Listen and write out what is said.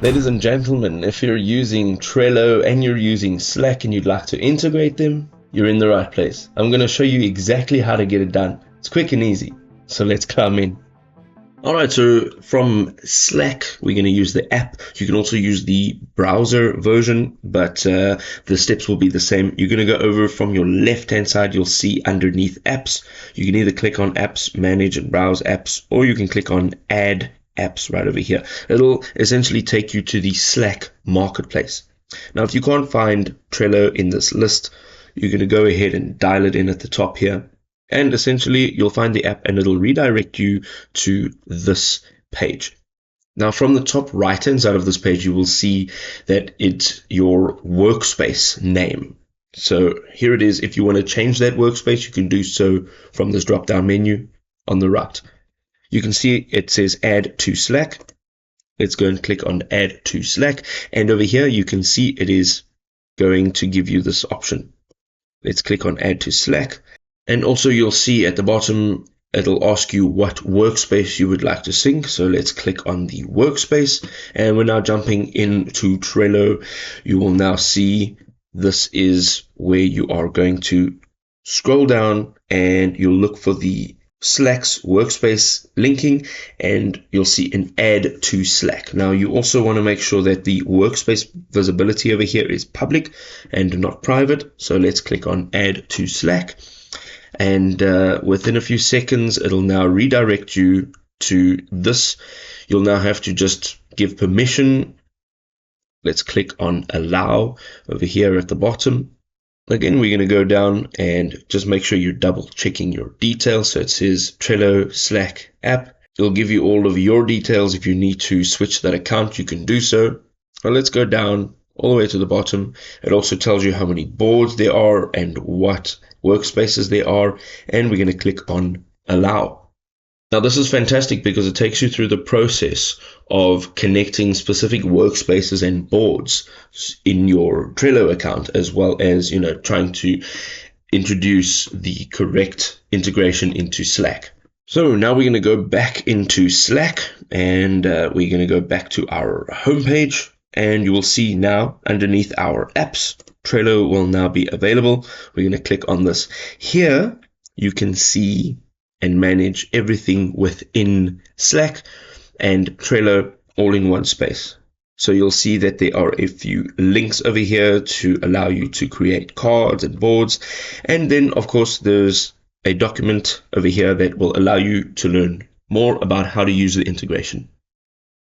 Ladies and gentlemen, if you're using Trello and you're using Slack and you'd like to integrate them, you're in the right place. I'm going to show you exactly how to get it done. It's quick and easy. So let's climb in. Alright, so from Slack, we're going to use the app. You can also use the browser version, but the steps will be the same. You're going to go over from your left-hand side, you'll see underneath apps. You can either click on apps, manage and browse apps, or you can click on add apps right over here. It'll essentially take you to the Slack marketplace. Now, if you can't find Trello in this list, you're going to go ahead and dial it in at the top here. And essentially, you'll find the app and it'll redirect you to this page. Now, from the top right-hand side of this page, you will see that it's your workspace name. So here it is. If you want to change that workspace, you can do so from this drop-down menu on the right. You can see it says add to Slack. Let's go and click on add to Slack. And over here, you can see it is going to give you this option. Let's click on add to Slack. And also you'll see at the bottom, it'll ask you what workspace you would like to sync. So let's click on the workspace. And we're now jumping into Trello. You will now see this is where you are going to scroll down and you'll look for the Slack's workspace linking, and you'll see an add to Slack. Now, you also want to make sure that the workspace visibility over here is public and not private. So let's click on add to Slack. And within a few seconds, it'll now redirect you to this. You'll now have to just give permission. Let's click on allow over here at the bottom. Again, we're going to go down and just make sure you're double checking your details. So it says Trello Slack app. It'll give you all of your details. If you need to switch that account, you can do so. Well, let's go down all the way to the bottom. It also tells you how many boards there are and what workspaces there are. And we're going to click on allow. Now, this is fantastic because it takes you through the process of connecting specific workspaces and boards in your Trello account, as well as, trying to introduce the correct integration into Slack. So now we're going to go back into Slack and we're going to go back to our homepage, and you will see now underneath our apps, Trello will now be available. We're going to click on this. Here you can see and manage everything within Slack and Trello all in one space. So you'll see that there are a few links over here to allow you to create cards and boards. And then, of course, there's a document over here that will allow you to learn more about how to use the integration.